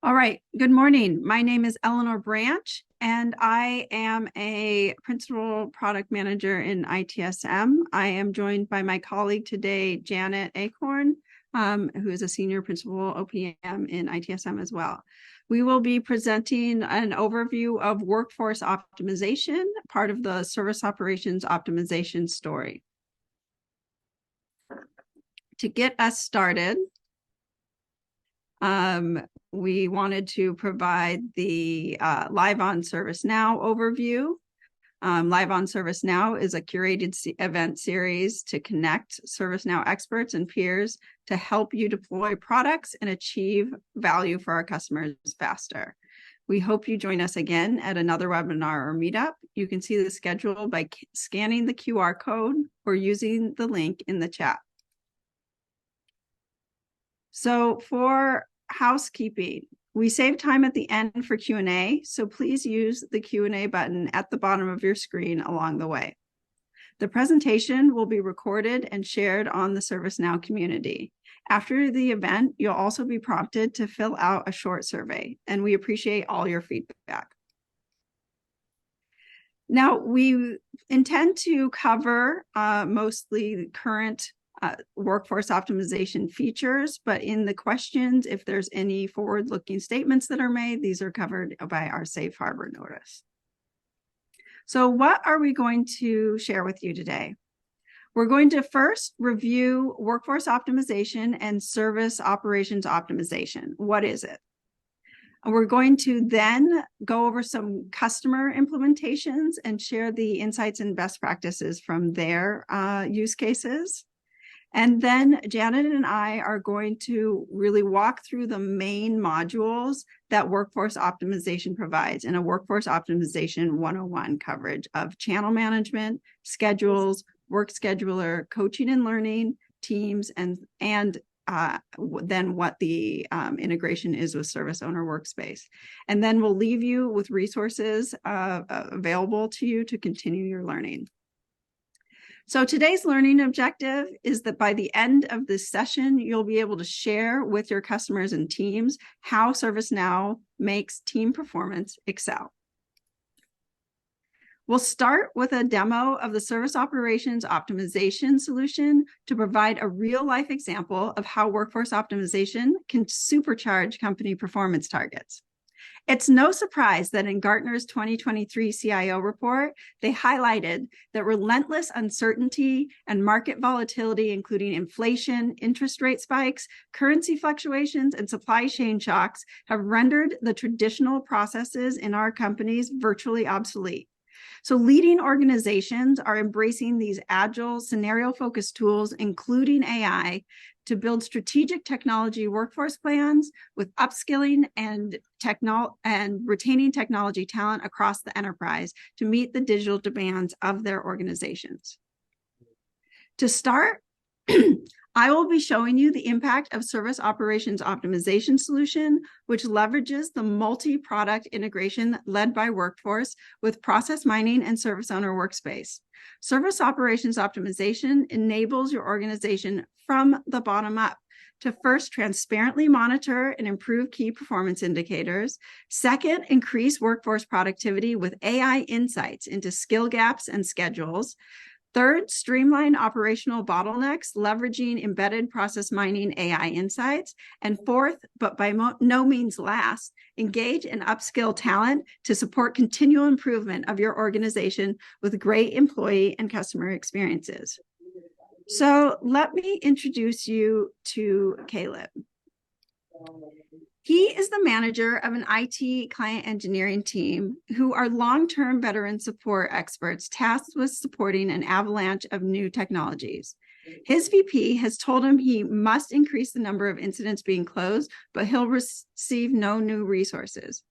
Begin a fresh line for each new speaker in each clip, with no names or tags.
All right. Good morning. My name is Eleanor Branch, and I am a principal product manager in ITSM. I am joined by my colleague today, Janet Acorn, who is a senior principal OPM in ITSM as well. We will be presenting an overview of workforce optimization, part of the service operations optimization story. To get us started, we wanted to provide the Live on ServiceNow overview. Live on ServiceNow is a curated event series to connect ServiceNow experts and peers to help you deploy products and achieve value for our customers faster. We hope you join us again at another webinar or meetup. You can see the schedule by scanning the QR code or using the link in the chat. So for housekeeping, we save time at the end for Q&A, so please use the Q&A button at the bottom of your screen along the way. The presentation will be recorded and shared on the ServiceNow community. After the event, you'll also be prompted to fill out a short survey, and we appreciate all your feedback. Now, we intend to cover mostly current workforce optimization features, but in the questions, if there's any forward-looking statements that are made, these are covered by our safe harbor notice. So what are we going to share with you today? We're going to first review workforce optimization and service operations optimization. What is it? We're going to then go over some customer implementations and share the insights and best practices from their use cases. And then Janet and I are going to really walk through the main modules that workforce optimization provides in a workforce optimization 101 coverage of channel management, schedules, work scheduler, coaching and learning, teams, and then what the integration is with Service Owner Workspace. And then we'll leave you with resources available to you to continue your learning. So today's learning objective is that by the end of this session, you'll be able to share with your customers and teams how ServiceNow makes team performance excel. We'll start with a demo of the service operations optimization solution to provide a real-life example of how workforce optimization can supercharge company performance targets. It's no surprise that in Gartner's 2023 CIO report, they highlighted that relentless uncertainty and market volatility, including inflation, interest rate spikes, currency fluctuations, and supply chain shocks, have rendered the traditional processes in our companies virtually obsolete. So leading organizations are embracing these agile, scenario-focused tools, including AI, to build strategic technology workforce plans with upskilling and retaining technology talent across the enterprise to meet the digital demands of their organizations. To start, I will be showing you the impact of Service Operations Optimization solution, which leverages the multi-product integration led by Workforce with Process Mining and Service Owner Workspace. Service Operations Optimization enables your organization from the bottom up to first transparently monitor and improve key performance indicators. Second, increase workforce productivity with AI insights into skill gaps and schedules. Third, streamline operational bottlenecks, leveraging embedded process mining AI insights. And fourth, but by no means last, engage and upskill talent to support continual improvement of your organization with great employee and customer experiences. So let me introduce you to Caleb. He is the manager of an IT client engineering team who are long-term veteran support experts tasked with supporting an avalanche of new technologies. His VP has told him he must increase the number of incidents being closed, but he'll receive no new resources.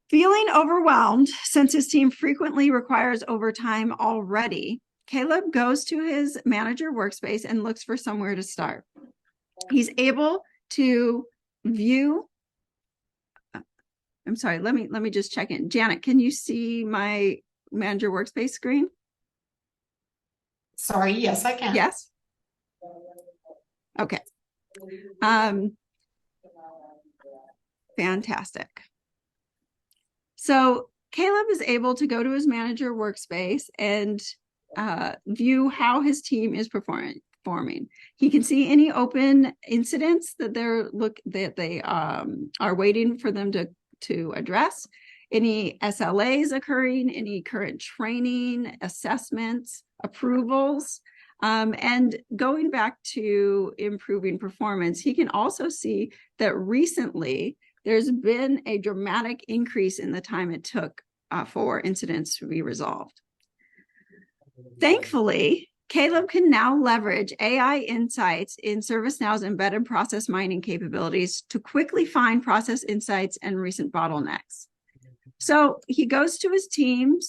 Feeling overwhelmed, since his team frequently requires overtime already, Caleb goes to his manager workspace and looks for somewhere to start. He's able to view. I'm sorry, let me just check in. Janet, can you see my manager workspace screen?
Sorry, yes, I can.
Yes. Okay. Fantastic. So Caleb is able to go to his manager workspace and view how his team is performing. He can see any open incidents that they are waiting for them to address, any SLAs occurring, any current training, assessments, approvals, and going back to improving performance. He can also see that recently there's been a dramatic increase in the time it took for incidents to be resolved. Thankfully, Caleb can now leverage AI insights in ServiceNow's embedded process mining capabilities to quickly find process insights and recent bottlenecks. So he goes to his team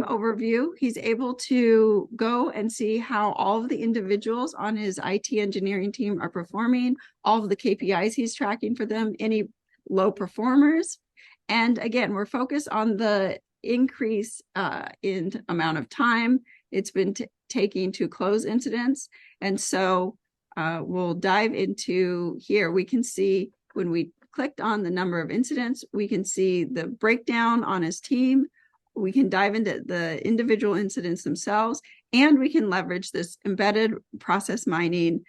overview. He's able to go and see how all of the individuals on his IT engineering team are performing, all of the KPIs he's tracking for them, any low performers. And again, we're focused on the increase in amount of time it's been taking to close incidents. And so we'll dive into here. We can see when we clicked on the number of incidents, we can see the breakdown on his team. We can dive into the individual incidents themselves, and we can leverage this embedded process mining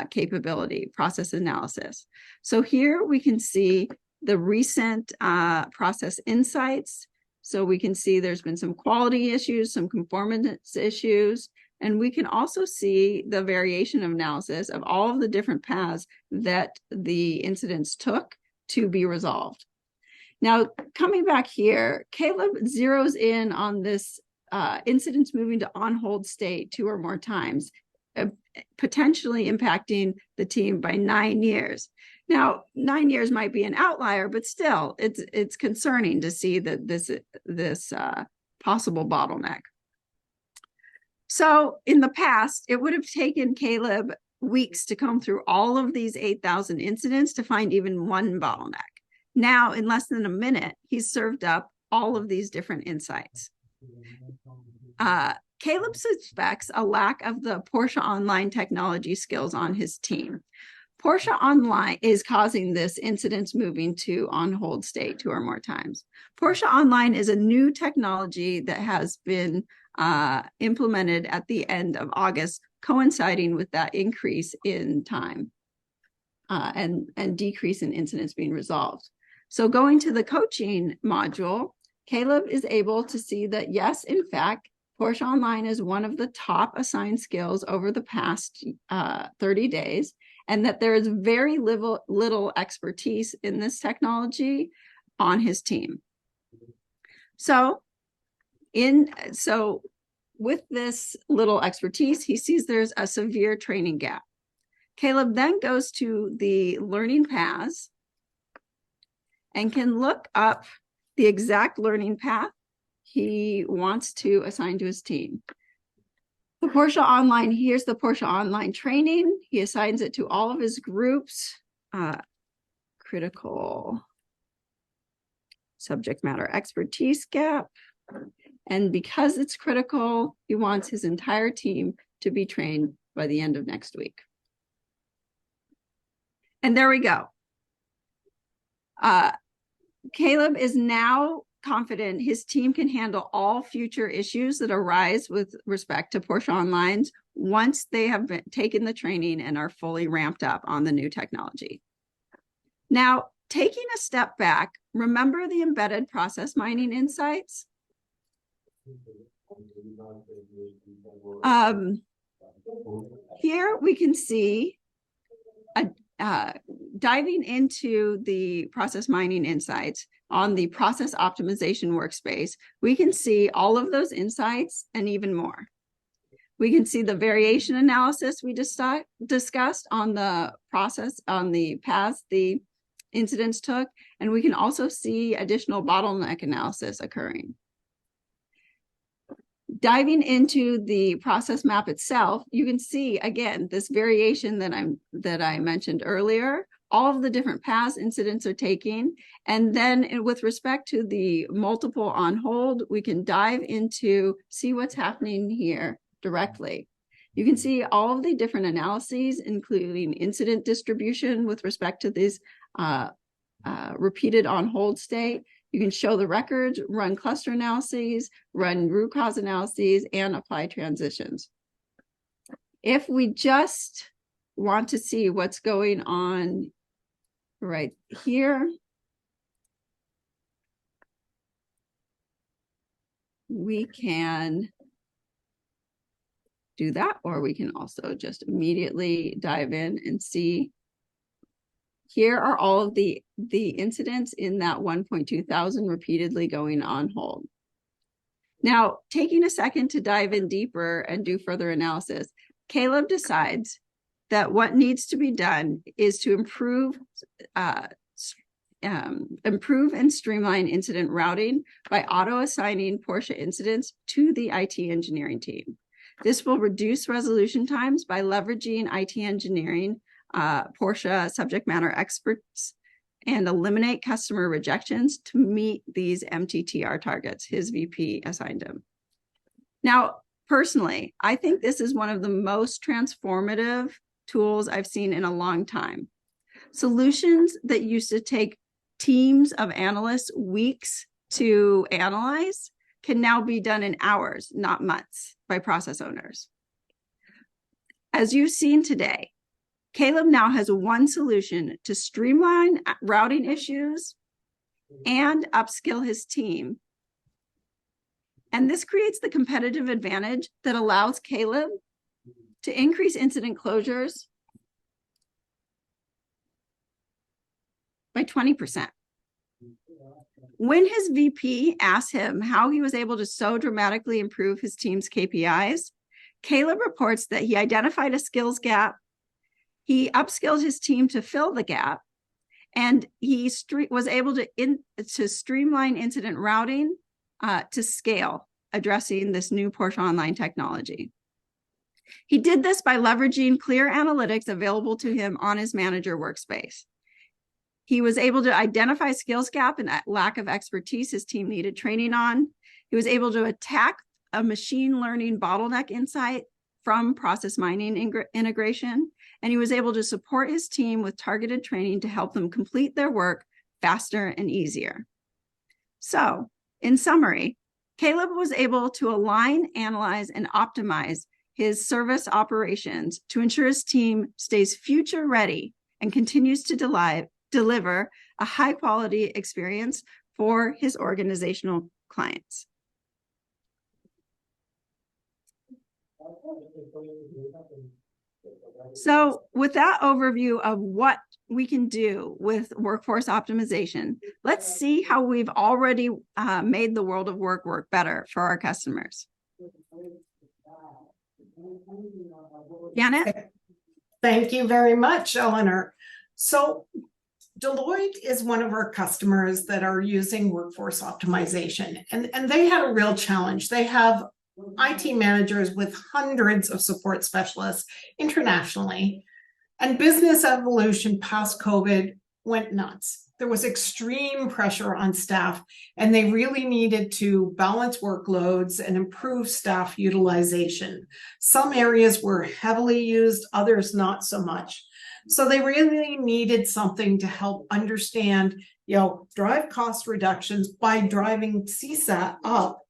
capability, process analysis. So here we can see the recent process insights. So we can see there's been some quality issues, some conformance issues, and we can also see the variation of analysis of all of the different paths that the incidents took to be resolved. Now, coming back here, Caleb zeroes in on this incidents moving to on-hold state 2 or more times, potentially impacting the team by 9 years. Now, 9 years might be an outlier, but still, it's concerning to see that this possible bottleneck. So in the past, it would have taken Caleb weeks to comb through all of these 8,000 incidents to find even one bottleneck. Now, in less than a minute, he's served up all of these different insights. Caleb suspects a lack of the Porsche Online technology skills on his team. Porsche Online is causing this incidents moving to on-hold state 2 or more times. Porsche Online is a new technology that has been implemented at the end of August, coinciding with that increase in time and decrease in incidents being resolved. So going to the coaching module, Caleb is able to see that, yes, in fact, Porsche Online is one of the top assigned skills over the past 30 days, and that there is very little expertise in this technology on his team. So with this little expertise, he sees there's a severe training gap. Caleb then goes to the learning paths and can look up the exact learning path he wants to assign to his team. The Porsche Online, here's the Porsche Online training. He assigns it to all of his groups. Critical subject matter expertise gap. And because it's critical, he wants his entire team to be trained by the end of next week. And there we go. Caleb is now confident his team can handle all future issues that arise with respect to Porsche Online once they have taken the training and are fully ramped up on the new technology. Now, taking a step back, remember the embedded process mining insights? Here we can see diving into the process mining insights on the process optimization workspace, we can see all of those insights and even more. We can see the variation analysis we discussed on the process, on the paths the incidents took, and we can also see additional bottleneck analysis occurring. Diving into the process map itself, you can see, again, this variation that I mentioned earlier, all of the different paths incidents are taking. And then with respect to the multiple on hold, we can dive into, see what's happening here directly. You can see all of the different analyses, including incident distribution with respect to these repeated on hold state. You can show the records, run cluster analyses, run root cause analyses, and apply transitions. If we just want to see what's going on right here, we can do that, or we can also just immediately dive in and see. Here are all of the incidents in that 1.2 thousand repeatedly going on hold. Now, taking a second to dive in deeper and do further analysis, Caleb decides that what needs to be done is to improve and streamline incident routing by auto-assigning Porsche incidents to the IT engineering team. This will reduce resolution times by leveraging IT engineering, Porsche subject matter experts, and eliminate customer rejections to meet these MTTR targets his VP assigned him. Now, personally, I think this is one of the most transformative tools I've seen in a long time. Solutions that used to take teams of analysts weeks to analyze can now be done in hours, not months, by process owners. As you've seen today, Caleb now has one solution to streamline routing issues and upskill his team. And this creates the competitive advantage that allows Caleb to increase incident closures by 20%. When his VP asked him how he was able to so dramatically improve his team's KPIs, Caleb reports that he identified a skills gap, he upskilled his team to fill the gap, and he was able to streamline incident routing to scale, addressing this new Porsche Online technology. He did this by leveraging clear analytics available to him on his manager workspace. He was able to identify skills gap and lack of expertise his team needed training on. He was able to attack a machine learning bottleneck insight from process mining integration, and he was able to support his team with targeted training to help them complete their work faster and easier. So, in summary, Caleb was able to align, analyze, and optimize his service operations to ensure his team stays future ready and continues to deliver a high-quality experience for his organizational clients. So with that overview of what we can do with workforce optimization, let's see how we've already made the world of work better for our customers. Janet?
Thank you very much, Eleanor. So Deloitte is one of our customers that are using workforce optimization, and they had a real challenge. They have IT managers with hundreds of support specialists internationally, and business evolution past COVID went nuts. There was extreme pressure on staff, and they really needed to balance workloads and improve staff utilization. Some areas were heavily used, others not so much. So they really needed something to help understand, drive cost reductions by driving CSAT up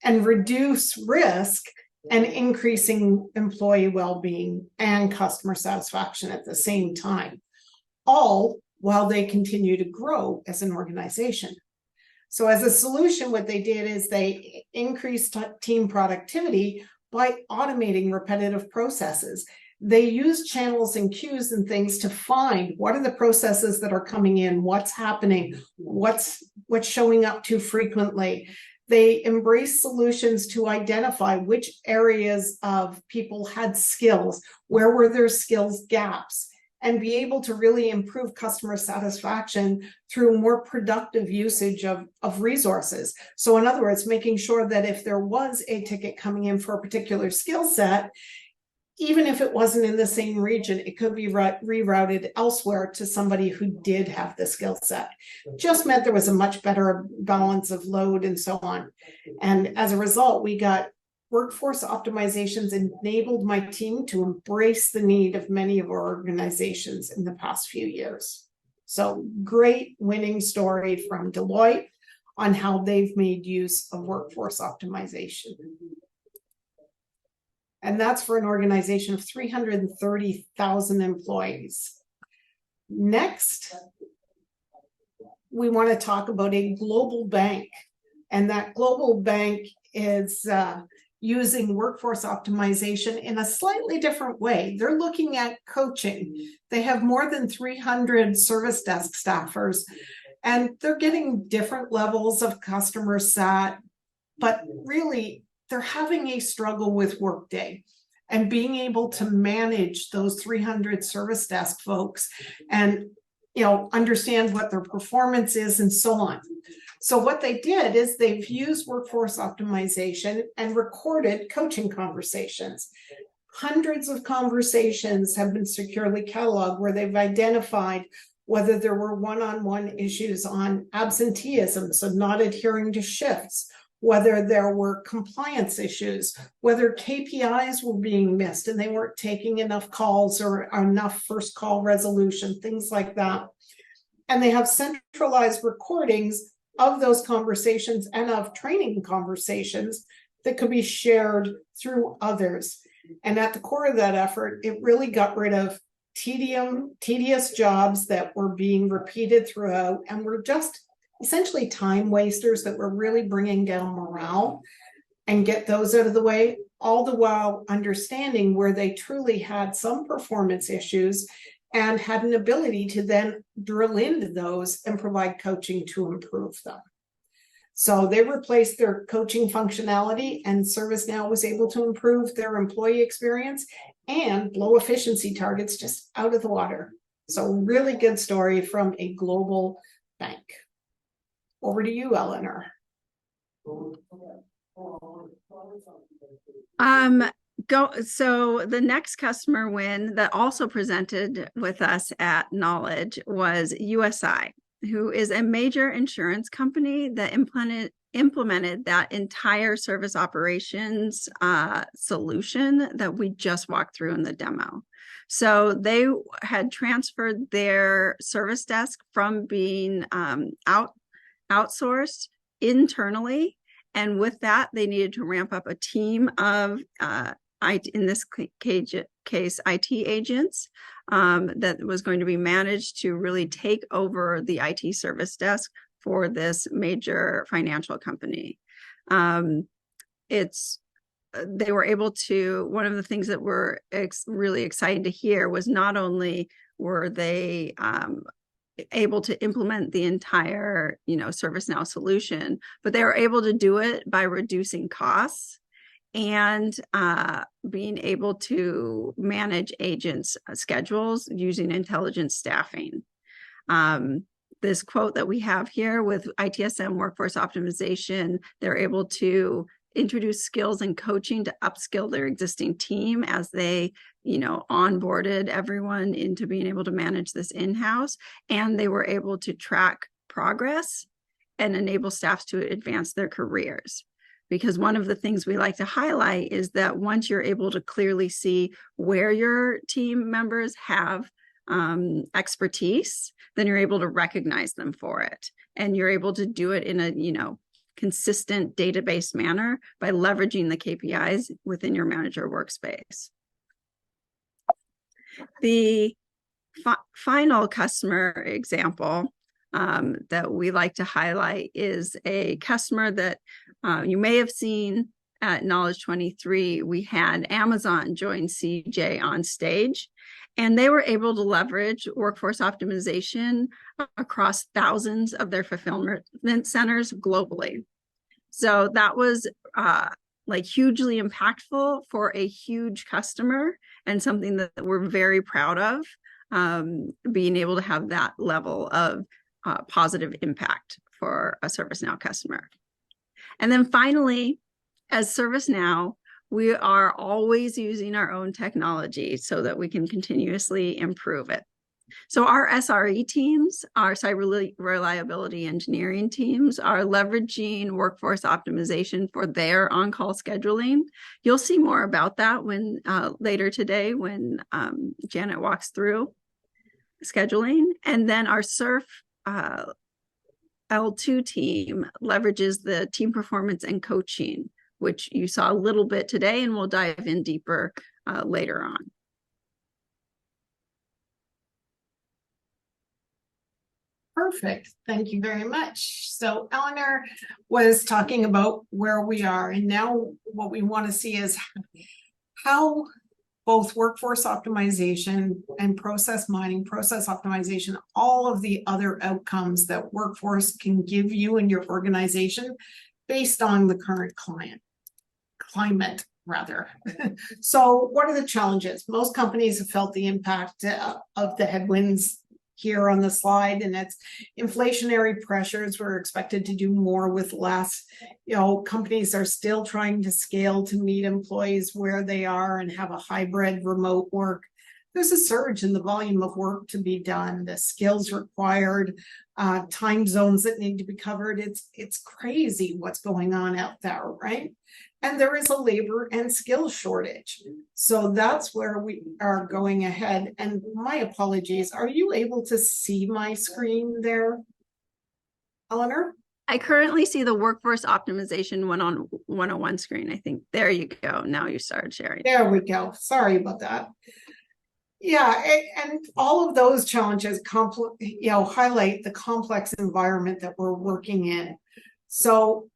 and reduce risk and increasing employee well-being and customer satisfaction at the same time, all while they continue to grow as an organization. So as a solution, what they did is they increased team productivity by automating repetitive processes. They use channels and queues and things to find what are the processes that are coming in, what's happening, what's showing up too frequently. They embrace solutions to identify which areas of people had skills, where were their skills gaps, and be able to really improve customer satisfaction through more productive usage of resources. So in other words, making sure that if there was a ticket coming in for a particular skill set, even if it wasn't in the same region, it could be rerouted elsewhere to somebody who did have the skill set. Just meant there was a much better balance of load and so on. And as a result, we got workforce optimizations enabled my team to embrace the need of many of our organizations in the past few years. So great winning story from Deloitte on how they've made use of workforce optimization. And that's for an organization of 330,000 employees. Next, we want to talk about a global bank. And that global bank is using workforce optimization in a slightly different way. They're looking at coaching. They have more than 300 service desk staffers, and they're getting different levels of customer sat, but really they're having a struggle with Workday and being able to manage those 300 service desk folks and understand what their performance is and so on. So what they did is they've used workforce optimization and recorded coaching conversations. Hundreds of conversations have been securely cataloged where they've identified whether there were one-on-one issues on absenteeism, so not adhering to shifts, whether there were compliance issues, whether KPIs were being missed and they weren't taking enough calls or enough first call resolution, things like that. And they have centralized recordings of those conversations and of training conversations that could be shared through others. And at the core of that effort, it really got rid of tedious jobs that were being repeated throughout and were just essentially time wasters that were really bringing down morale, and get those out of the way, all the while understanding where they truly had some performance issues and had an ability to then drill into those and provide coaching to improve them. So they replaced their coaching functionality, and ServiceNow was able to improve their employee experience and blow efficiency targets just out of the water. So really good story from a global bank. Over to you, Eleanor.
So the next customer win that also presented with us at Knowledge was USI, who is a major insurance company that implemented that entire service operations solution that we just walked through in the demo. So they had transferred their service desk from being outsourced internally. And with that, they needed to ramp up a team of, in this case, IT agents that was going to be managed to really take over the IT service desk for this major financial company. They were able to, one of the things that were really exciting to hear was not only were they able to implement the entire, ServiceNow solution, but they were able to do it by reducing costs and being able to manage agents' schedules using intelligent staffing. This quote that we have here with ITSM Workforce Optimization, they're able to introduce skills and coaching to upskill their existing team as they, onboarded everyone into being able to manage this in-house. And they were able to track progress and enable staff to advance their careers. Because one of the things we like to highlight is that once you're able to clearly see where your team members have expertise, then you're able to recognize them for it. And you're able to do it in a, consistent database manner by leveraging the KPIs within your manager workspace. The final customer example that we like to highlight is a customer that you may have seen at Knowledge 23. We had Amazon join CJ on stage, and they were able to leverage workforce optimization across thousands of their fulfillment centers globally. So that was hugely impactful for a huge customer and something that we're very proud of, being able to have that level of positive impact for a ServiceNow customer. And then finally, as ServiceNow, we are always using our own technology so that we can continuously improve it. So our SRE teams, our cyber reliability engineering teams, are leveraging workforce optimization for their on-call scheduling. You'll see more about that when later today when Janet walks through scheduling. And then our SURF L2 team leverages the team performance and coaching, which you saw a little bit today, and we'll dive in deeper later on.
Perfect. Thank you very much. So Eleanor was talking about where we are, and now what we want to see is how both workforce optimization and process mining, process optimization, all of the other outcomes that workforce can give you and your organization based on the current climate rather. So what are the challenges? Most companies have felt the impact of the headwinds here on the slide, and it's inflationary pressures. We're expected to do more with less. Companies are still trying to scale to meet employees where they are and have a hybrid remote work. There's a surge in the volume of work to be done, the skills required, time zones that need to be covered. It's crazy what's going on out there, right? And there is a labor and skill shortage. So that's where we are going ahead. And my apologies, are you able to see my screen there, Eleanor?
I currently see the workforce optimization 101 screen, I think. There you go. Now you started sharing.
There we go. Sorry about that. Yeah, and all of those challenges highlight the complex environment that we're working in. So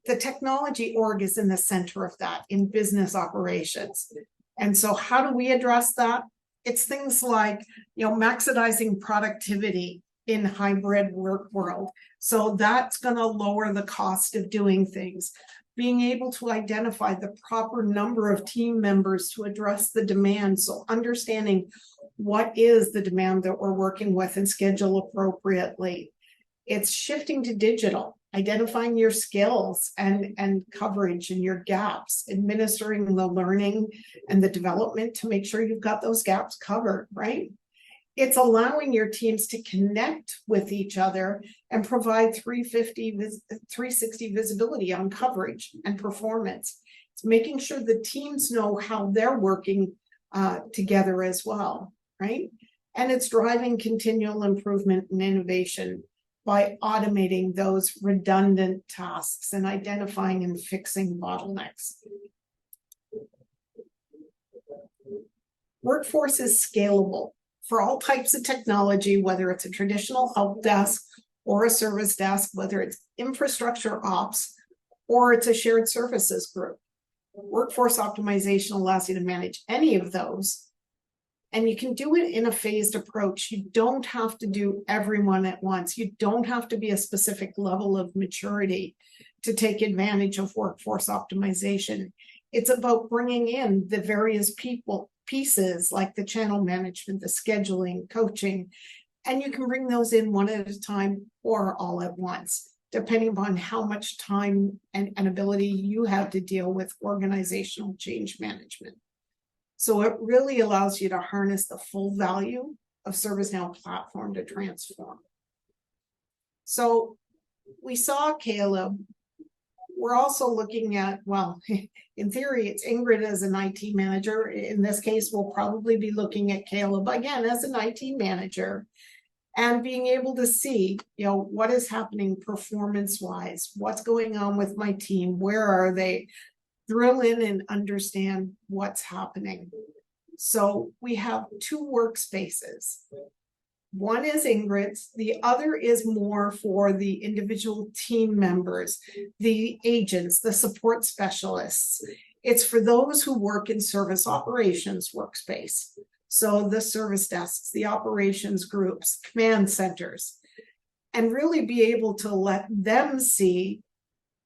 the technology org is in the center of that in business operations. And so how do we address that? It's things like, maximizing productivity in hybrid work world. So that's going to lower the cost of doing things. Being able to identify the proper number of team members to address the demand. So understanding what is the demand that we're working with and schedule appropriately. It's shifting to digital, identifying your skills and coverage and your gaps, administering the learning and the development to make sure you've got those gaps covered, right? It's allowing your teams to connect with each other and provide 360 visibility on coverage and performance. It's making sure the teams know how they're working together as well, right? And it's driving continual improvement and innovation by automating those redundant tasks and identifying and fixing bottlenecks. Workforce is scalable for all types of technology, whether it's a traditional help desk or a service desk, whether it's infrastructure ops or it's a shared services group. Workforce optimization allows you to manage any of those. And you can do it in a phased approach. You don't have to do everyone at once. You don't have to be a specific level of maturity to take advantage of workforce optimization. It's about bringing in the various pieces like the channel management, the scheduling, coaching, and you can bring those in one at a time or all at once, depending upon how much time and ability you have to deal with organizational change management. So it really allows you to harness the full value of ServiceNow platform to transform. So we saw Caleb. We're also looking at, well, in theory, it's Ingrid as an IT manager. In this case, we'll probably be looking at Caleb again as an IT manager and being able to see, what is happening performance-wise, what's going on with my team, where are they? Drill in and understand what's happening. So we have two workspaces. One is Ingrid's, the other is more for the individual team members, the agents, the support specialists. It's for those who work in service operations workspace. So the service desks, the operations groups, command centers, and really be able to let them see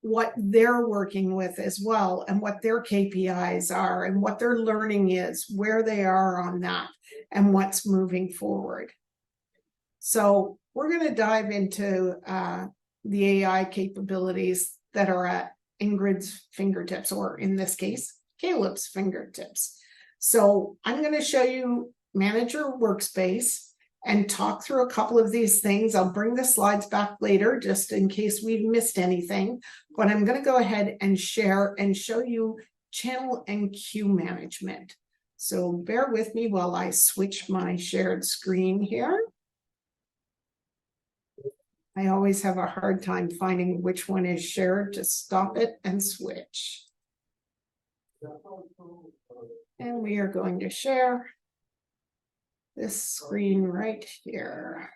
what they're working with as well and what their KPIs are and what their learning is, where they are on that and what's moving forward. So we're going to dive into the AI capabilities that are at Ingrid's fingertips, or in this case, Caleb's fingertips. So I'm going to show you Manager Workspace, and talk through a couple of these things. I'll bring the slides back later just in case we've missed anything, but I'm going to go ahead and share and show you channel and queue management. So bear with me while I switch my shared screen here. I always have a hard time finding which one is shared. Just stop it and switch. And we are going to share this screen right here.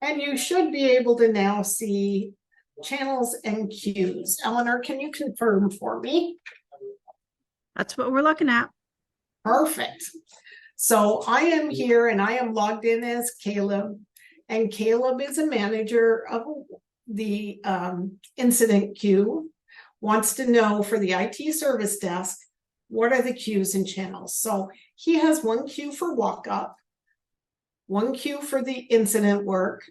And you should be able to now see channels and queues. Eleanor, can you confirm for me?
That's what we're looking at.
Perfect. So I am here and I am logged in as Caleb, and Caleb is a manager of the incident queue, wants to know for the IT service desk, what are the queues and channels? So he has one queue for walk up, one queue for the incident work,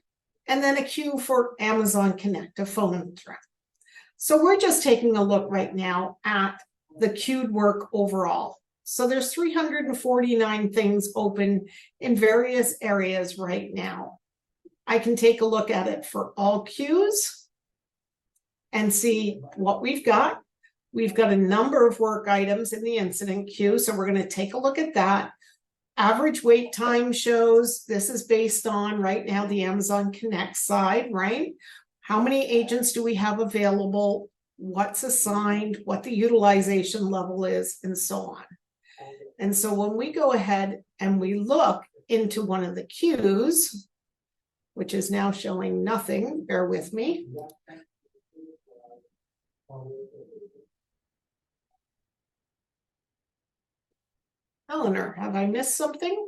and then a queue for Amazon Connect, a phone threat. So we're just taking a look right now at the queued work overall. So there's 349 things open in various areas right now. I can take a look at it for all queues and see what we've got. We've got a number of work items in the incident queue, so we're going to take a look at that. Average wait time shows this is based on right now the Amazon Connect side, right? How many agents do we have available? What's assigned? What the utilization level is, and so on. And so when we go ahead and we look into one of the queues, which is now showing nothing, bear with me. Eleanor, have I missed something?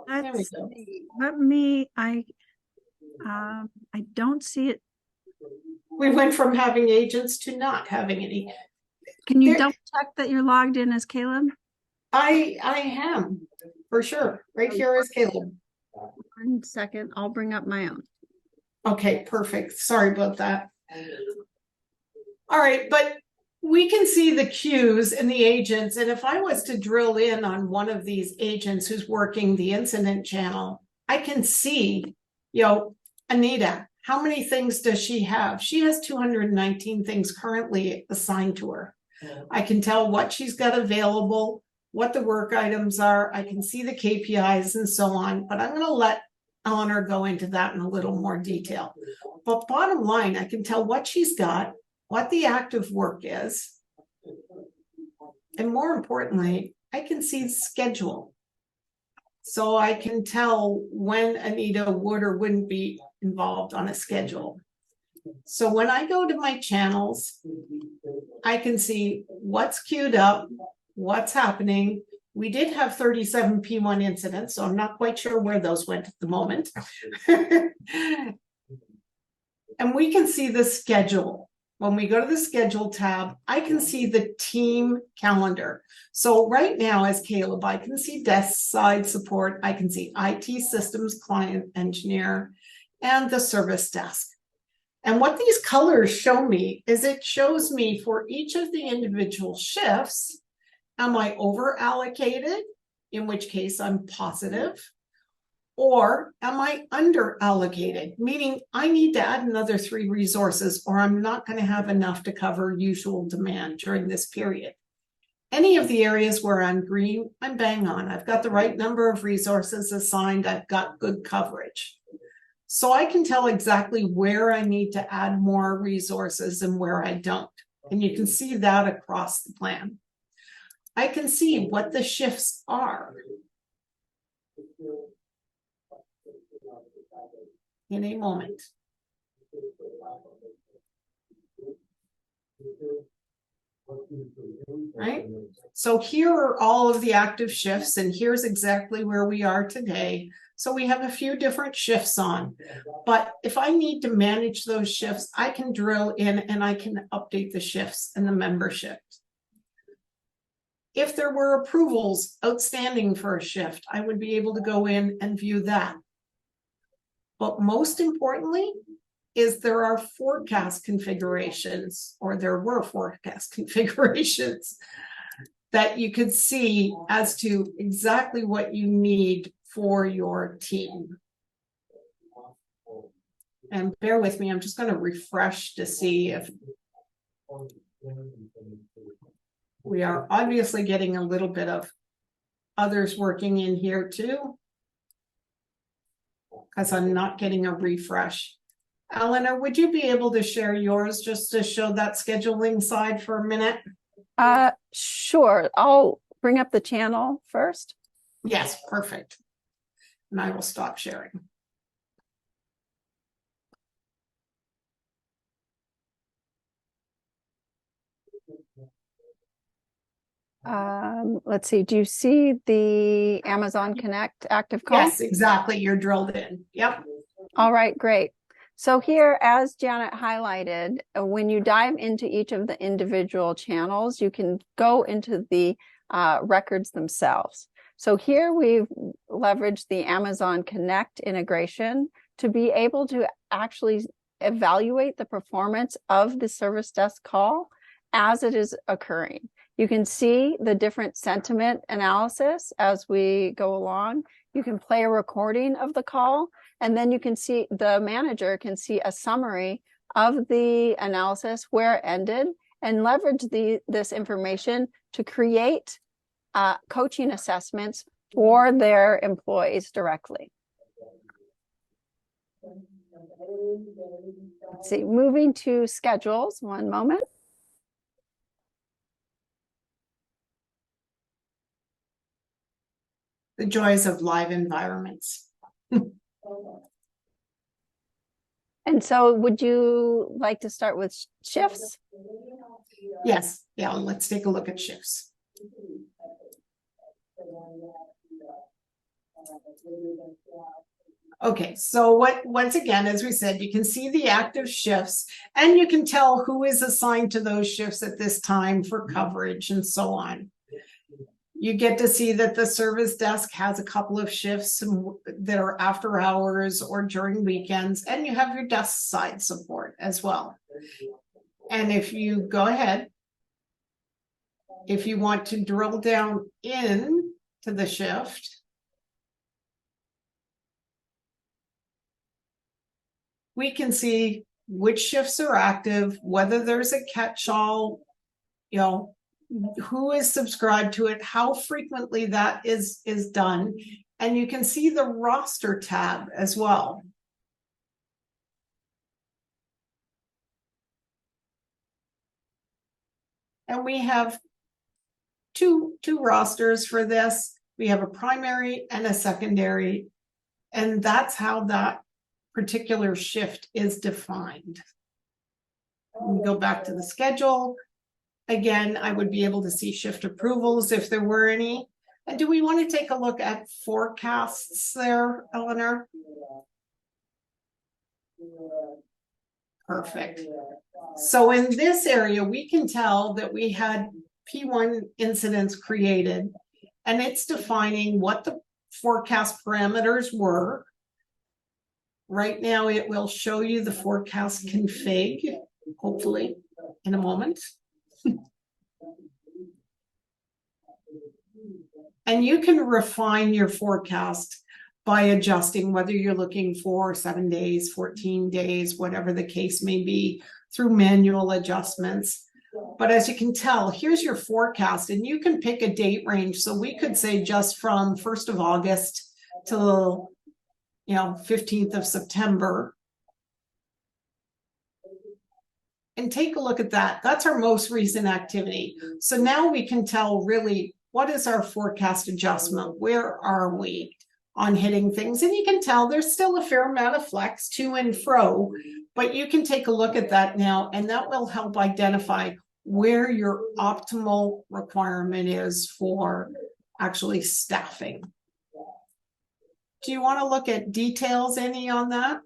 There we go.
Let me, I don't see it.
We went from having agents to not having any.
Can you double check that you're logged in as Caleb?
I am, for sure. Right here is Caleb.
1 second, I'll bring up my own.
Okay, perfect. Sorry about that. All right, but we can see the queues and the agents. And if I was to drill in on one of these agents who's working the incident channel, I can see, Anita, how many things does she have? She has 219 things currently assigned to her. I can tell what she's got available, what the work items are. I can see the KPIs and so on, but I'm going to let Eleanor go into that in a little more detail. But bottom line, I can tell what she's got, what the active work is, and more importantly, I can see the schedule. So I can tell when Anita would or wouldn't be involved on a schedule. So when I go to my channels, I can see what's queued up, what's happening. We did have 37 P1 incidents, so I'm not quite sure where those went at the moment. And we can see the schedule. When we go to the schedule tab, I can see the team calendar. So right now as Caleb, I can see desk side support. I can see IT systems, client engineer, and the service desk. And what these colors show me is it shows me for each of the individual shifts, am I over allocated, in which case I'm positive, or am I under allocated, meaning I need to add another 3 resources or I'm not going to have enough to cover usual demand during this period. Any of the areas where I'm green, I'm bang on. I've got the right number of resources assigned. I've got good coverage. So I can tell exactly where I need to add more resources and where I don't. And you can see that across the plan. I can see what the shifts are in a moment. Right? So here are all of the active shifts, and here's exactly where we are today. So we have a few different shifts on, but if I need to manage those shifts, I can drill in and I can update the shifts and the membership. If there were approvals outstanding for a shift, I would be able to go in and view that. But most importantly is there are forecast configurations, or there were forecast configurations that you could see as to exactly what you need for your team. And bear with me, I'm just going to refresh to see if we are obviously getting a little bit of others working in here too, because I'm not getting a refresh. Eleanor, would you be able to share yours just to show that scheduling side for a minute?
Sure. I'll bring up the channel first.
Yes, perfect. And I will stop sharing.
Let's see. Do you see the Amazon Connect active call?
Yes, exactly. You're drilled in. Yep.
All right, great. So here, as Janet highlighted, when you dive into each of the individual channels, you can go into the records themselves. So here we've leveraged the Amazon Connect integration to be able to actually evaluate the performance of the service desk call as it is occurring. You can see the different sentiment analysis as we go along. You can play a recording of the call, and then you can see, the manager can see a summary of the analysis, where it ended, and leverage this information to create coaching assessments for their employees directly. Let's see, moving to schedules, one moment.
The joys of live environments.
And so would you like to start with shifts?
Yes. Yeah, let's take a look at shifts. Okay, so once again, as we said, you can see the active shifts, and you can tell who is assigned to those shifts at this time for coverage and so on. You get to see that the service desk has a couple of shifts that are after hours or during weekends, and you have your desk side support as well. And if you go ahead, if you want to drill down in to the shift, we can see which shifts are active, whether there's a catch-all, you know, who is subscribed to it, how frequently that is done. And you can see the roster tab as well. And we have two rosters for this. We have a primary and a secondary, and that's how that particular shift is defined. We go back to the schedule. Again, I would be able to see shift approvals if there were any. And do we want to take a look at forecasts there, Eleanor? Perfect. So in this area, we can tell that we had P1 incidents created, and it's defining what the forecast parameters were. Right now, it will show you the forecast config, hopefully, in a moment. And you can refine your forecast by adjusting whether you're looking for 7 days, 14 days, whatever the case may be, through manual adjustments. But as you can tell, here's your forecast, and you can pick a date range. So we could say just from 1st of August till 15th of September. And take a look at that. That's our most recent activity. So now we can tell really what is our forecast adjustment? Where are we on hitting things? And you can tell there's still a fair amount of flex to and fro, but you can take a look at that now, and that will help identify where your optimal requirement is for actually staffing. Do you want to look at details any on that?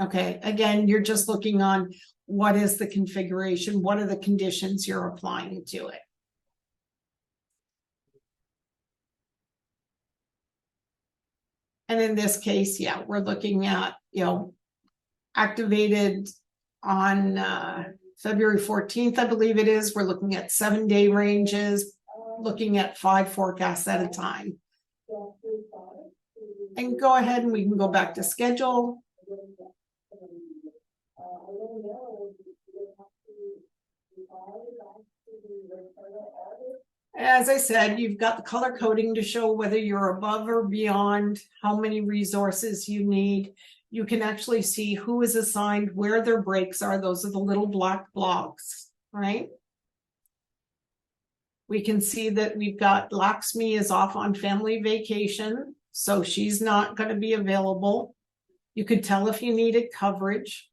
Okay, again, you're just looking on what is the configuration, what are the conditions you're applying to it. And in this case, yeah, we're looking at, activated on February 14th, I believe it is. We're looking at 7-day ranges, looking at 5 forecasts at a time. And go ahead and we can go back to schedule. As I said, you've got the color coding to show whether you're above or beyond, how many resources you need. You can actually see who is assigned, where their breaks are. Those are the little black blocks, right? We can see that we've got Lakshmi is off on family vacation, so she's not going to be available. You could tell if you needed coverage.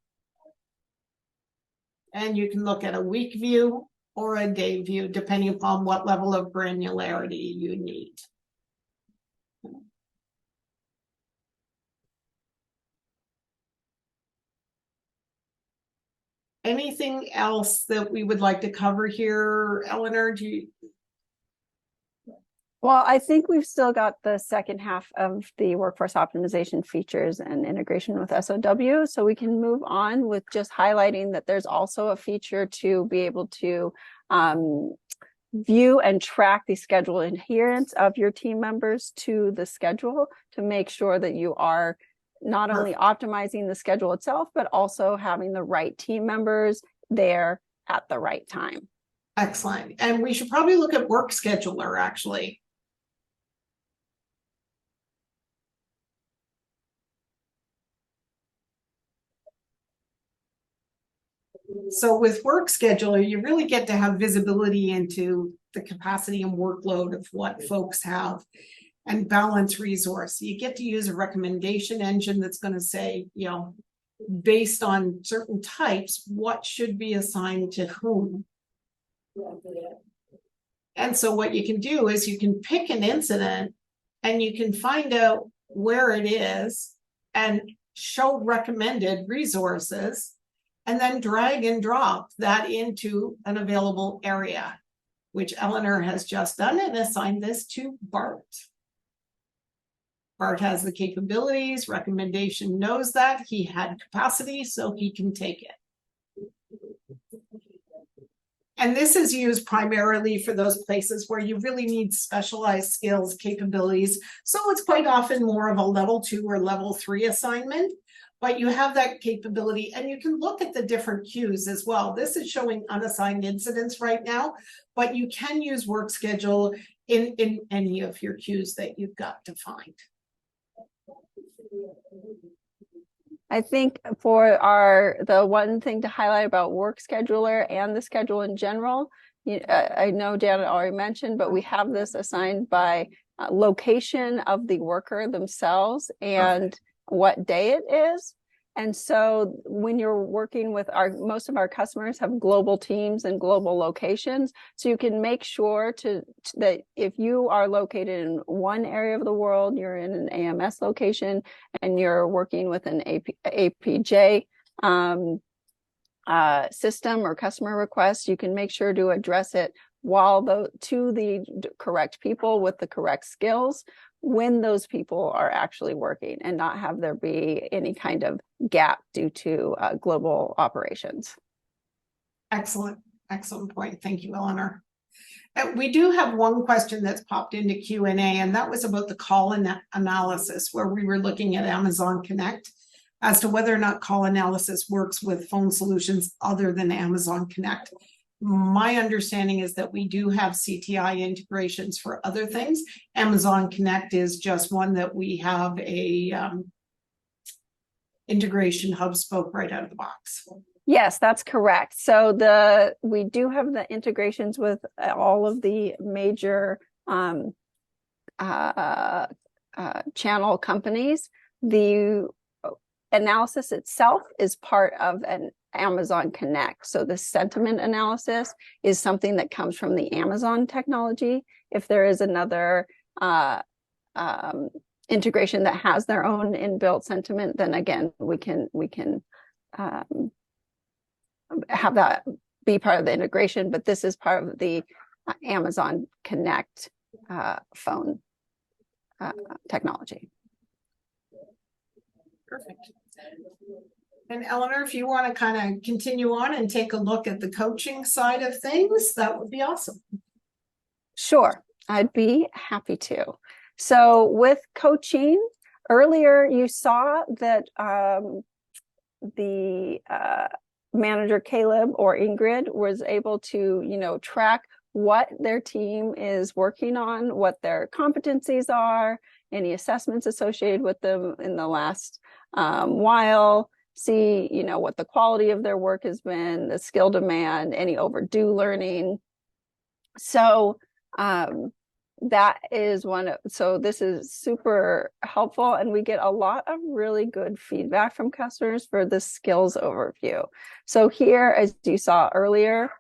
And you can look at a week view or a day view, depending upon what level of granularity you need. Anything else that we would like to cover here, Eleanor? Do you?
Well, I think we've still got the second half of the workforce optimization features and integration with SOW. So we can move on with just highlighting that there's also a feature to be able to view and track the schedule adherence of your team members to the schedule to make sure that you are not only optimizing the schedule itself, but also having the right team members there at the right time.
Excellent. And we should probably look at Work Scheduler, actually. So with Work Scheduler, you really get to have visibility into the capacity and workload of what folks have and balance resource. You get to use a recommendation engine that's going to say, you know, based on certain types, what should be assigned to whom. And so what you can do is you can pick an incident and you can find out where it is and show recommended resources, and then drag and drop that into an available area, which Eleanor has just done and assigned this to Bart. Bart has the capabilities, recommendation knows that, he had capacity, so he can take it. And this is used primarily for those places where you really need specialized skills, capabilities. So it's quite often more of a level 2 or level 3 assignment, but you have that capability and you can look at the different queues as well. This is showing unassigned incidents right now, but you can use Work Schedule in any of your queues that you've got defined.
I think for the one thing to highlight about Work Scheduler and the schedule in general, I know Janet already mentioned, but we have this assigned by location of the worker themselves and what day it is. And so when you're working with most of our customers have global teams and global locations, so you can make sure that if you are located in one area of the world, you're in an AMS location and you're working with an APJ system or customer request, you can make sure to address it to the correct people with the correct skills when those people are actually working, and not have there be any kind of gap due to global operations.
Excellent point. Thank you, Eleanor. We do have one question that's popped into Q&A, and that was about the call analysis, where we were looking at Amazon Connect as to whether or not call analysis works with phone solutions other than Amazon Connect. My understanding is that we do have CTI integrations for other things. Amazon Connect is just one that we have a integration hub spoke right out of the box.
Yes, that's correct. So we do have the integrations with all of the major channel companies. The analysis itself is part of an Amazon Connect. So the sentiment analysis is something that comes from the Amazon technology. If there is another integration that has their own inbuilt sentiment, then again, we can have that be part of the integration, but this is part of the Amazon Connect phone technology.
Perfect. And Eleanor, if you want to kind of continue on and take a look at the coaching side of things, that would be awesome.
Sure, I'd be happy to. So with coaching, earlier you saw that the manager Caleb or Ingrid was able to, track what their team is working on, what their competencies are, any assessments associated with them in the last while, see, what the quality of their work has been, the skill demand, any overdue learning. So that is so this is super helpful, and we get a lot of really good feedback from customers for the skills overview. So here, as you saw earlier,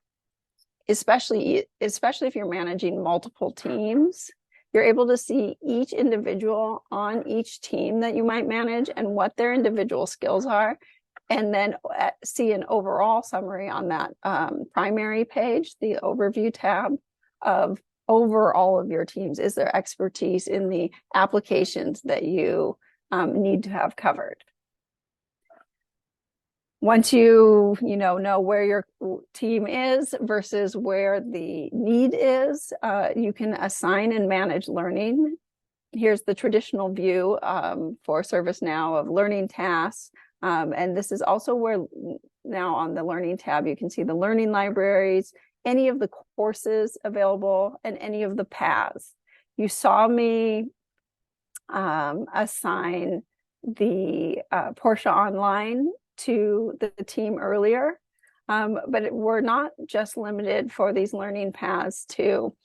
especially if you're managing multiple teams, you're able to see each individual on each team that you might manage and what their individual skills are, and then see an overall summary on that primary page, the overview tab, of over all of your teams. Is there expertise in the applications that you need to have covered? Once you know where your team is versus where the need is, you can assign and manage learning. Here's the traditional view for ServiceNow of learning tasks. And this is also where now on the learning tab, you can see the learning libraries, any of the courses available, and any of the paths. You saw me assign the Porsche Online to the team earlier, but we're not just limited for these learning paths to,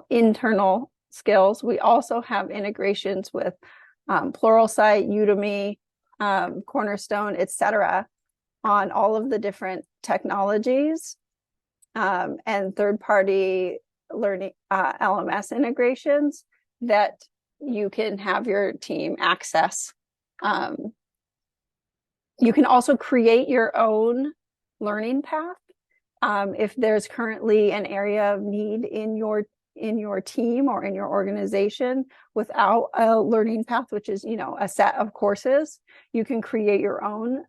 internal skills. We also have integrations with Pluralsight, Udemy, Cornerstone, etc., on all of the different technologies and third-party learning LMS integrations that you can have your team access. You can also create your own learning path if there's currently an area of need in your team or in your organization without a learning path, which is a set of courses. You can create your own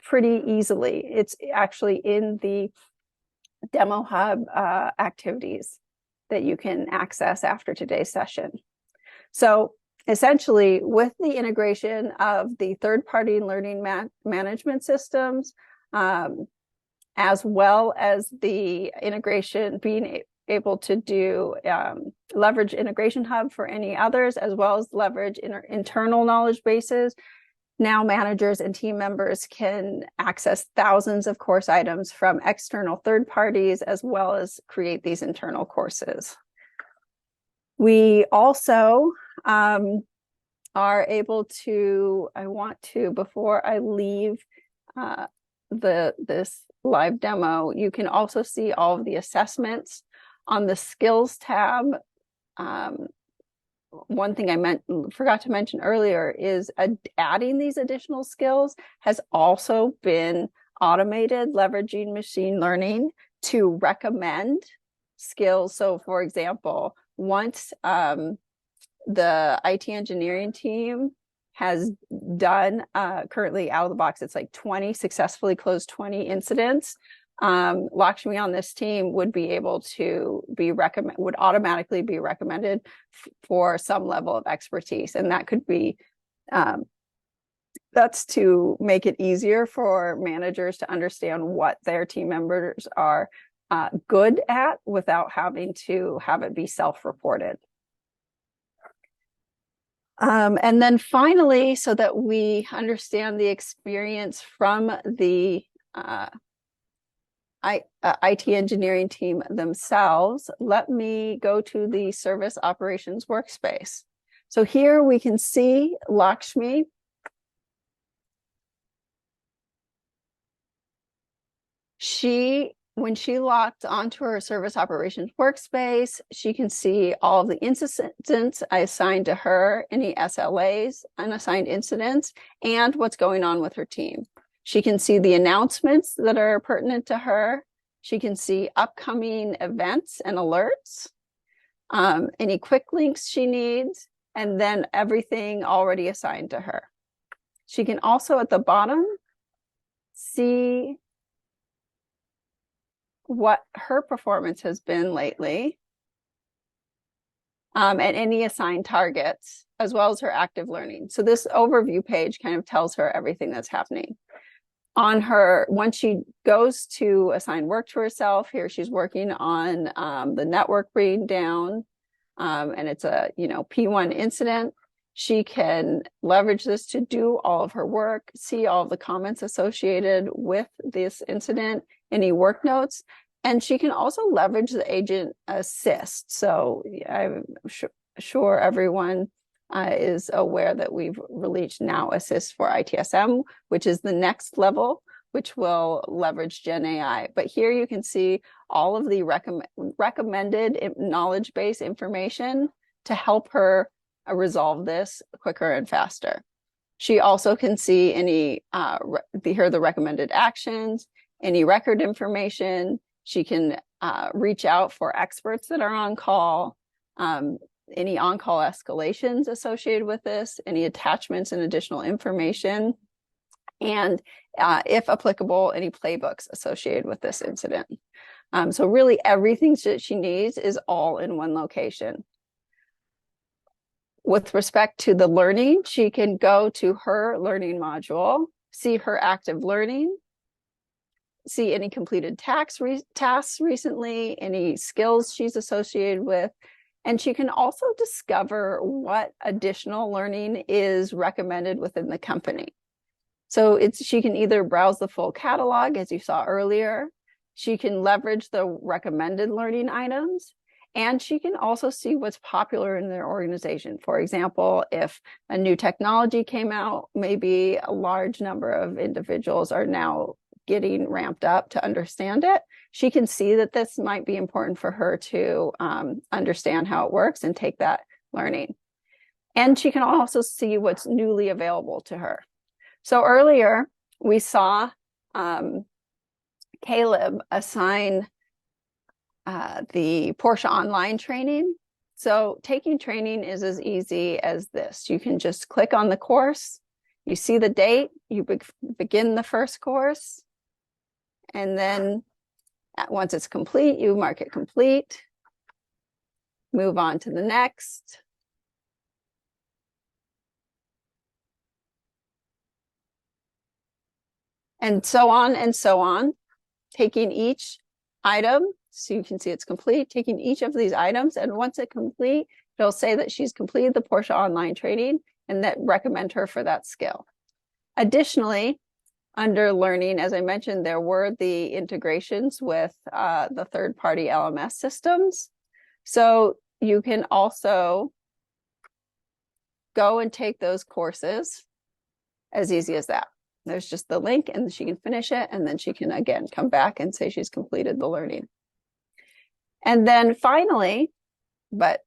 pretty easily. It's actually in the Demo Hub activities that you can access after today's session. So essentially, with the integration of the third-party learning management systems, as well as the integration, being able to do leverage Integration Hub for any others, as well as leverage internal knowledge bases, now managers and team members can access thousands of course items from external third parties, as well as create these internal courses. We also are able to, before I leave this live demo, you can also see all of the assessments on the skills tab. One thing I forgot to mention earlier is adding these additional skills has also been automated, leveraging machine learning to recommend skills. So for example, once the IT engineering team has done currently out of the box, it's like 20, successfully closed 20 incidents, Lakshmi on this team would be able to would automatically be recommended for some level of expertise. And that could be, that's to make it easier for managers to understand what their team members are good at without having to have it be self-reported. And then finally, so that we understand the experience from the IT engineering team themselves, let me go to the service operations workspace. So here we can see Lakshmi. When she logged onto her service operations workspace, she can see all of the incidents I assigned to her, any SLAs, unassigned incidents, and what's going on with her team. She can see the announcements that are pertinent to her. She can see upcoming events and alerts, any quick links she needs, and then everything already assigned to her. She can also at the bottom see what her performance has been lately, and any assigned targets, as well as her active learning. So this overview page kind of tells her everything that's happening. On her, once she goes to assign work to herself, here she's working on the network being down, and it's a P1 incident. She can leverage this to do all of her work, see all of the comments associated with this incident, any work notes, and she can also leverage the agent assist. So I'm sure everyone is aware that we've released Now Assist for ITSM, which is the next level, which will leverage Gen AI. But here you can see all of the recommended knowledge base information to help her resolve this quicker and faster. She also can see any the recommended actions, any record information. She can reach out for experts that are on call, any on-call escalations associated with this, any attachments and additional information, and if applicable, any playbooks associated with this incident. So really everything that she needs is all in one location. With respect to the learning, she can go to her learning module, see her active learning, see any completed tasks recently, any skills she's associated with, and she can also discover what additional learning is recommended within the company. So she can either browse the full catalog, as you saw earlier, she can leverage the recommended learning items, and she can also see what's popular in their organization. For example, if a new technology came out, maybe a large number of individuals are now getting ramped up to understand it. She can see that this might be important for her to understand how it works and take that learning. And she can also see what's newly available to her. So earlier we saw Caleb assign the Porsche online training. So taking training is as easy as this. You can just click on the course, you see the date, you begin the first course, and then once it's complete, you mark it complete, move on to the next. And so on, taking each item, so you can see it's complete, taking each of these items, and once it's complete, it'll say that she's completed the Porsche online training and that recommend her for that skill. Additionally, under learning, as I mentioned, there were the integrations with the third-party LMS systems. So you can also go and take those courses as easy as that. There's just the link and she can finish it, and then she can again come back and say she's completed the learning. And then finally, but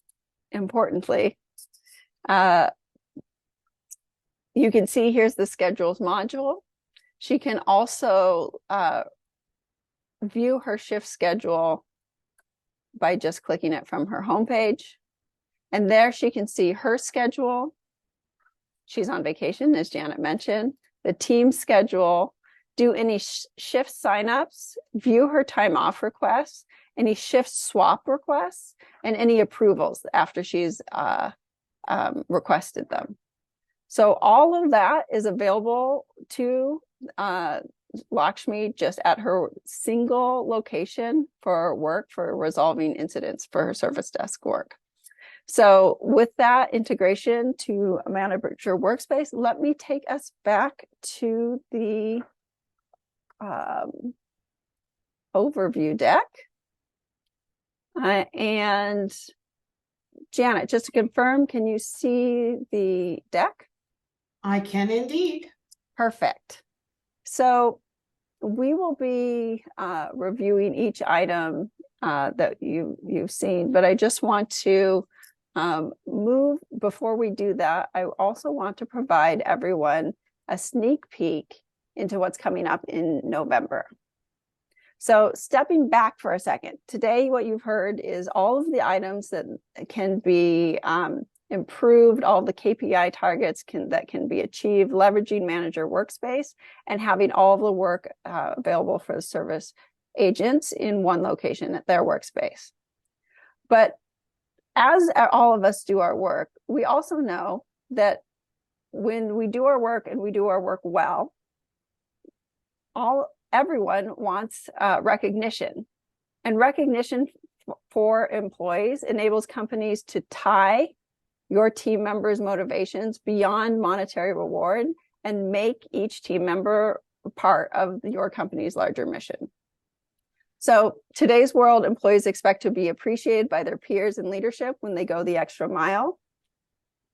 importantly, you can see here's the schedules module. She can also view her shift schedule by just clicking it from her homepage. And there she can see her schedule. She's on vacation, as Janet mentioned. The team schedule, do any shift signups, view her time off requests, any shift swap requests, and any approvals after she's requested them. So all of that is available to Lakshmi just at her single location for work, for resolving incidents for her service desk work. So with that integration to a manager workspace, let me take us back to the overview deck. And Janet, just to confirm, can you see the deck?
I can indeed.
Perfect. So we will be reviewing each item that you've seen, but I just want to move before we do that. I also want to provide everyone a sneak peek into what's coming up in November. So stepping back for a second, today what you've heard is all of the items that can be improved all the KPI targets that can be achieved, leveraging manager workspace and having all of the work available for the service agents in one location at their workspace. But as all of us do our work, we also know that when we do our work and we do our work well, everyone wants recognition. And recognition for employees enables companies to tie your team members' motivations beyond monetary reward and make each team member part of your company's larger mission. So today's world, employees expect to be appreciated by their peers in leadership when they go the extra mile.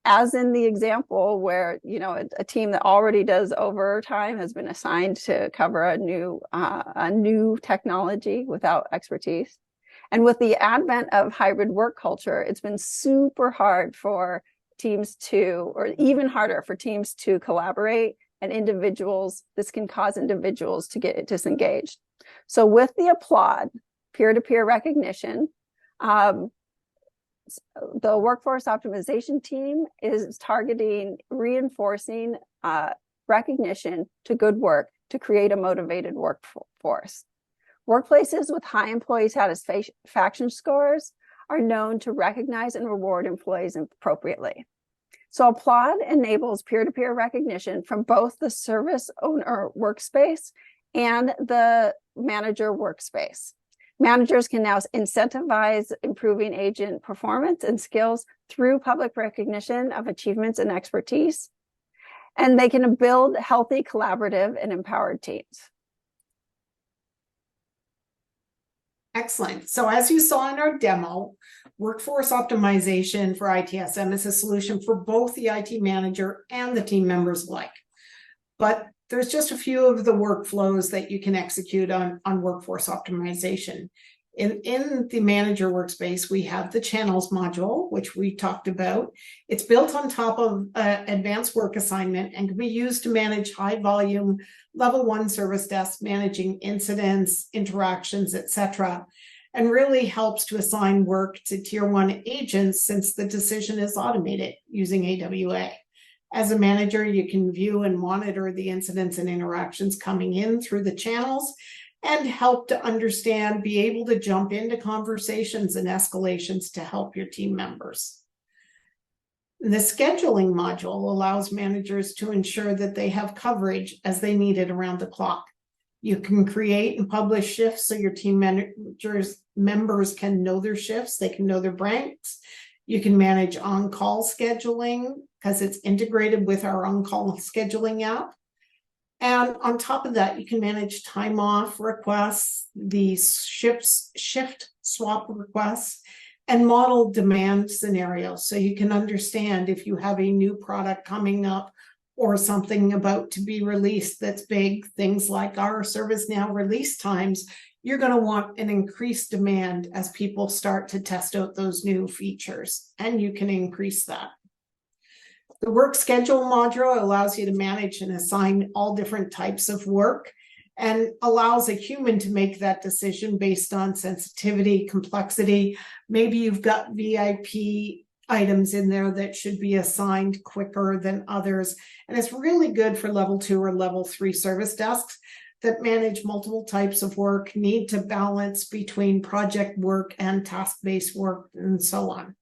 As in the example where, you know, a team that already does overtime has been assigned to cover a new technology without expertise. And with the advent of hybrid work culture, it's been super hard for teams to, or even harder for teams to collaborate, and this can cause individuals to get disengaged. So with the Applaud peer-to-peer recognition, the workforce optimization team is targeting reinforcing recognition to good work to create a motivated workforce. Workplaces with high employee satisfaction scores are known to recognize and reward employees appropriately. So Applaud enables peer-to-peer recognition from both the service owner workspace and the manager workspace. Managers can now incentivize improving agent performance and skills through public recognition of achievements and expertise, and they can build healthy, collaborative, and empowered teams.
Excellent. So as you saw in our demo, workforce optimization for ITSM is a solution for both the IT manager and the team members alike. But there's just a few of the workflows that you can execute on workforce optimization. In the manager workspace, we have the channels module, which we talked about. It's built on top of advanced work assignment and can be used to manage high volume level 1 service desks, managing incidents, interactions, etc., and really helps to assign work to tier 1 agents since the decision is automated using AWA. As a manager, you can view and monitor the incidents and interactions coming in through the channels and help to understand, be able to jump into conversations and escalations to help your team members. The scheduling module allows managers to ensure that they have coverage as they need it around the clock. You can create and publish shifts so your team members can know their shifts, they can know their ranks. You can manage on-call scheduling because it's integrated with our on-call scheduling app. And on top of that, you can manage time off requests, the shift swap requests, and model demand scenarios. So you can understand if you have a new product coming up or something about to be released that's big, things like our ServiceNow release times, you're going to want an increased demand as people start to test out those new features, and you can increase that. The work schedule module allows you to manage and assign all different types of work and allows a human to make that decision based on sensitivity, complexity. Maybe you've got VIP items in there that should be assigned quicker than others. And it's really good for level 2 or level 3 service desks that manage multiple types of work, need to balance between project work and task-based work, and so on.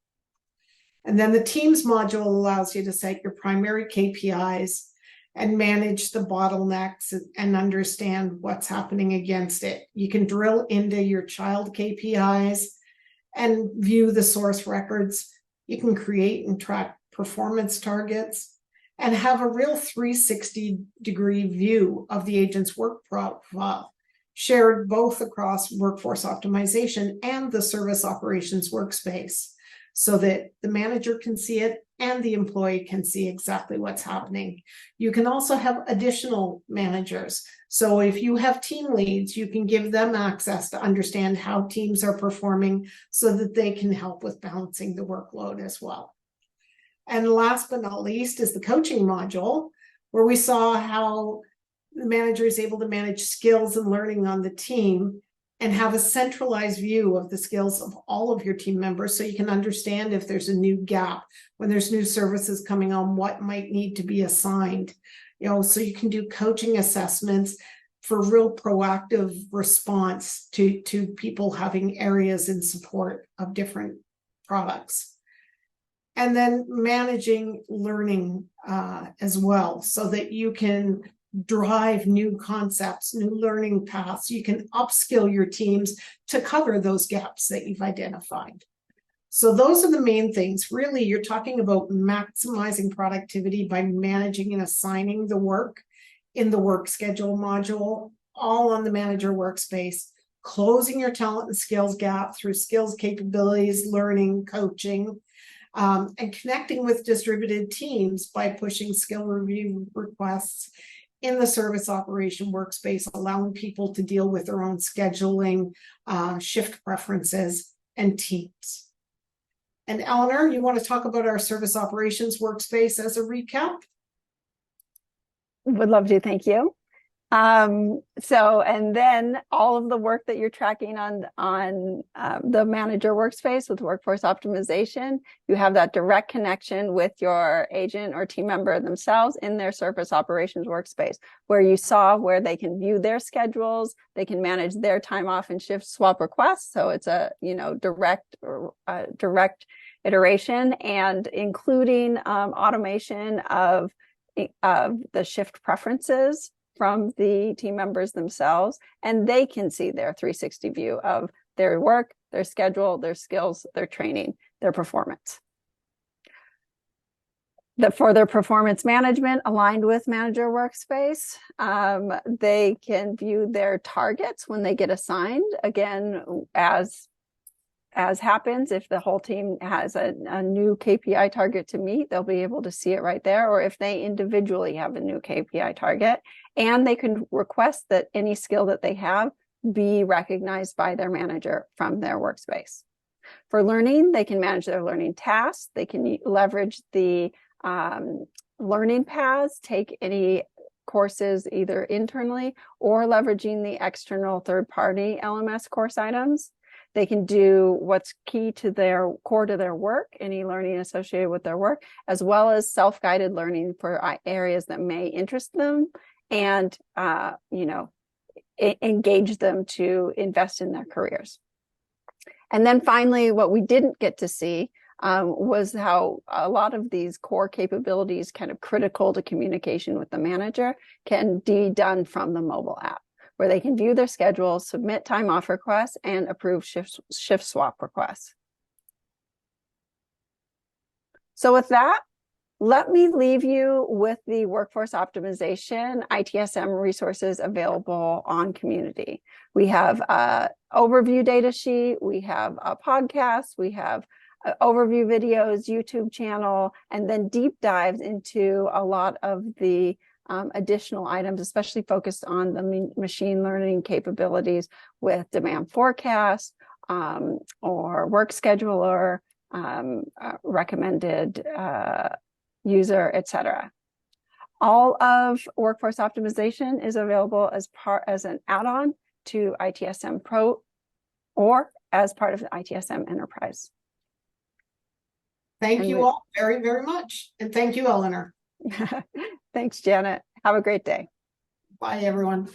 And then the Teams module allows you to set your primary KPIs and manage the bottlenecks and understand what's happening against it. You can drill into your child KPIs and view the source records. You can create and track performance targets and have a real 360-degree view of the agent's work profile, shared both across workforce optimization and the service operations workspace, so that the manager can see it and the employee can see exactly what's happening. You can also have additional managers. So if you have team leads, you can give them access to understand how teams are performing so that they can help with balancing the workload as well. And last but not least is the coaching module, where we saw how the manager is able to manage skills and learning on the team and have a centralized view of the skills of all of your team members so you can understand if there's a new gap, when there's new services coming on, what might need to be assigned, so you can do coaching assessments for real proactive response to people having areas in support of different products. And then managing learning as well, so that you can drive new concepts, new learning paths. You can upskill your teams to cover those gaps that you've identified. So those are the main things. Really, you're talking about maximizing productivity by managing and assigning the work in the work schedule module, all on the manager workspace, closing your talent and skills gap through skills, capabilities, learning, coaching, and connecting with distributed teams by pushing skill review requests in the service operation workspace, allowing people to deal with their own scheduling, shift preferences, and teams. And Eleanor, you want to talk about our service operations workspace as a recap?
Would love to, thank you. And then all of the work that you're tracking on the manager workspace with workforce optimization, you have that direct connection with your agent or team member themselves in their service operations workspace, where you saw where they can view their schedules, they can manage their time off and shift swap requests. So it's a direct iteration, and including automation of the shift preferences from the team members themselves, and they can see their 360 view of their work, their schedule, their skills, their training, their performance. For their performance management aligned with manager workspace, they can view their targets when they get assigned. Again, as happens, if the whole team has a new KPI target to meet, they'll be able to see it right there, or if they individually have a new KPI target. And they can request that any skill that they have be recognized by their manager from their workspace. For learning, they can manage their learning tasks. They can leverage the learning paths, take any courses either internally or leveraging the external third-party LMS course items. They can do what's key to their core to their work, any learning associated with their work, as well as self-guided learning for areas that may interest them, and engage them to invest in their careers. And then finally, what we didn't get to see was how a lot of these core capabilities, kind of critical to communication with the manager, can be done from the mobile app, where they can view their schedule, submit time off requests, and approve shift swap requests. So with that, let me leave you with the workforce optimization ITSM resources available on Community. We have an overview data sheet, we have a podcast, we have overview videos, YouTube channel, and then deep dives into a lot of the additional items, especially focused on the machine learning capabilities with demand forecast or work scheduler, recommended user, etc. All of workforce optimization is available as an add-on to ITSM Pro or as part of the ITSM Enterprise.
Thank you all very, very much. And thank you, Eleanor.
Thanks, Janet. Have a great day.
Bye, everyone.